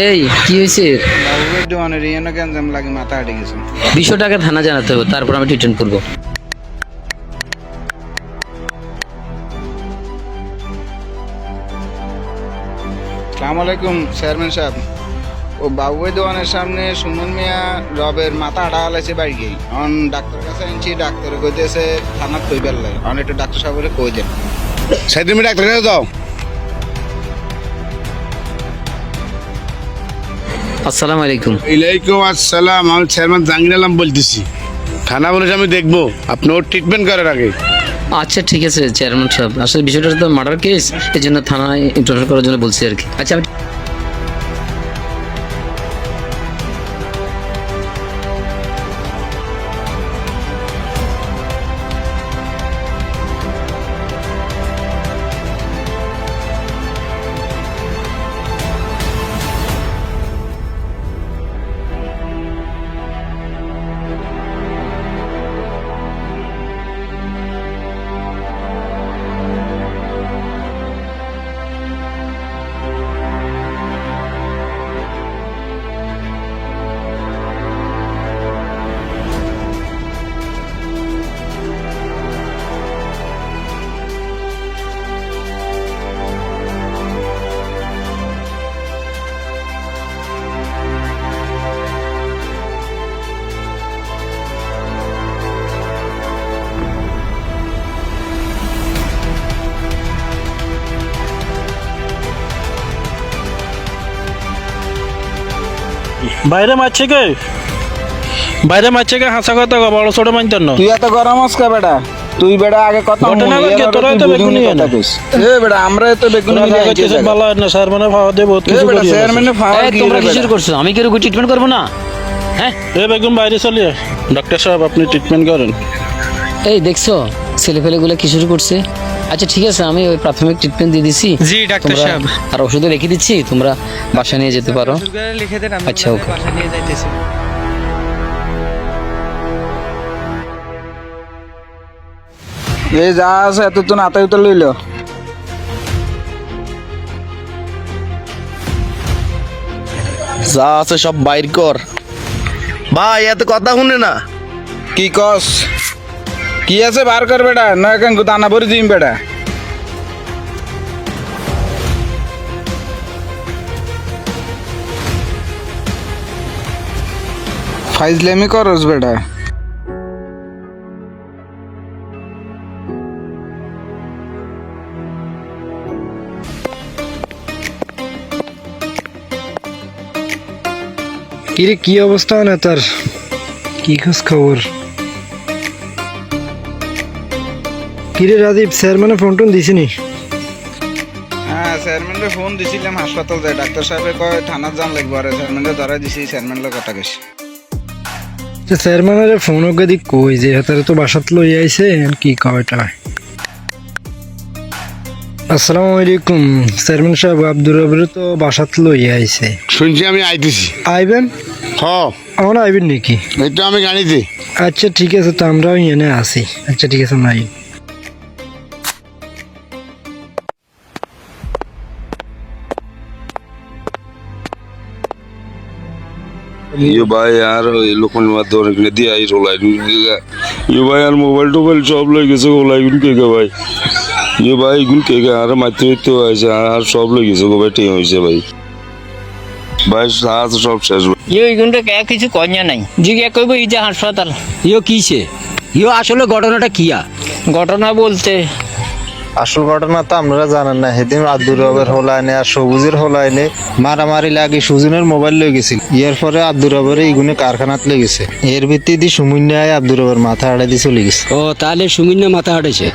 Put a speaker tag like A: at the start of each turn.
A: এই কি হয়েছে?
B: বাবুর দেওয়ানের ইয়ানো গ্যাঞ্জাম লাগে, মাথা হাঁটে গেছে।
A: বিষয়টাকে থানা জানাতে হবে, তারপর আমি ট্রিটমেন্ট করবো।
B: আসসালামু আলাইকুম চেয়ারম্যান সাহেব। ও বাবুই দোকানের সামনে সুমন মিয়া রবের মাথা হাঁটা হালাইছে বাড়ি গিয়ে। অন ডাক্তার কাছে আনছি, ডাক্তার কইতেছে থানাত কই বেললাই। অন একটু ডাক্তার সাহেবের কই দেন।
C: সাইড তুমি ডাক্তার কাছে যাও।
A: আসসালামু আলাইকুম।
C: ওয়ালাইকুম আসসালাম। আমি চেয়ারম্যান জাহাঙ্গীর আলম বলতেছি। থানা বলেছে আমি দেখবো, আপনি ওর ট্রিটমেন্ট করার আগে।
A: আচ্ছা ঠিক আছে চেয়ারম্যান সাহেব, আসলে বিষয়টা তো মার্ডার কেস, এই জন্য থানায় ইন্টারভিউ করার জন্য বলছি আর কি। আচ্ছা আমি
D: বাইরে মারছে কে? বাইরে মারছে কে? হাসা কথা কো, বড় ছোট মানতেন না।
B: তুই এত গরম হস কা বেটা? তুই বেটা আগে কথা
D: ঘটনা কি তোরা তো বেগুনি না?
B: এ বেটা আমরা তো বেগুনি নিয়ে আইছি।
D: ভালো না স্যার, মানে ভাও দে বহুত
B: এ
D: কিছু
B: বেটা
D: করি।
B: চেয়ারম্যানের ফাওয়ার
A: এই,
B: কি
A: তোমরা
B: রে
A: কি শুরু
B: বেটা?
A: করছো? আমি কি রোগী ট্রিটমেন্ট করবো না? হ্যাঁ
D: এ বেগুন বাইরে চলিয়ে ডাক্তার সাহেব আপনি ট্রিটমেন্ট করেন।
A: এই দেখছো ছেলে ফেলেগুলো কি শুরু করছে? আচ্ছা ঠিক আছে, আমি ওই প্রাথমিক ট্রিটমেন্ট দিয়ে দিচ্ছি।
E: জি ডাক্তার
A: তোমরা-
E: সাহেব,
A: আর ওষুধও লিখে দিচ্ছি, তোমরা বাসা নিয়ে যেতে পারো।
E: ওষুধগুলো লিখে দেন, আমি
A: আচ্ছা,
E: ওগুলো
A: ওকে।
E: বাসায় নিয়ে যাইতেছি।
B: এই যা আছে এত তো নাতাই তো লইলো।
F: যা আছে সব বাইর কর ভাই, এত কথা শুনে না।
B: কি কস? কি আছে বার কর বেটা, না কেন দানা ভরে দিম বেটা। ফাইজলামি করস বেটা।
G: কিরে কি অবস্থা না তার? কি খোঁজ খবর? কিরে রাজীব, স্যার মানে ফোন টোন দিছিনি?
B: হ্যাঁ চেয়ারম্যানের ফোন দিছিলাম, হাসপাতাল যায়। ডাক্তার সাহেবে কয় থানাত যান লাগবে। আরে চেয়ারম্যানের ধরাই দিছি, চেয়ারম্যানের কথা কইছি।
G: স্যার মানে ফোন ওকে দিক কই যে হাতারে তো বাসাত লই আইছে, আর কি কয়টা। আসসালামু আলাইকুম চেয়ারম্যান সাহেব, আব্দুর রবের তো বাসাত লই আইছে।
C: শুনছি আমি আইতেছি।
G: আইবেন?
C: হ,
G: আমার আইবেন নাকি?
C: এই তো আমি গাড়িতে।
G: আচ্ছা ঠিক আছে, তো আমরাও এনে আছি। আচ্ছা ঠিক আছে, নাই
H: ये भाई यार ये लोग ने मत दौड़ के दिया ये रोला ये भाई यार मोबाइल टोबाइल सब लगे से रोला गुन के भाई ये भाई गुन के यार मारते तो ऐसे यार सब लगे से भाई टीम होइसे भाई भाई साथ सब শেষ
I: এই গুণটা কিছু কন্যা নাই, জিজ্ঞাসা করবো এই যে হাসপাতাল
A: ইয়ো কিসে? ইয়ো আসলে ঘটনাটা কিয়া?
I: ঘটনা বলতে
J: আসল ঘটনা তো আপনারা জানেন না। সেদিন আব্দুর রবের হোলাইনে আর সবুজের হোলাইনে মারামারি লাগে, সুজনের মোবাইল লয়ে গেছিল। এর পরে আব্দুর রবের এইগুনে কারখানাত লেগেছে। এর ভিত্তি দি সুমিন্যায় আব্দুর রবের মাথা আড়াই দিয়ে চলে গেছে।
A: ও তাহলে সুমিন্না মাথা হাঁটেছে।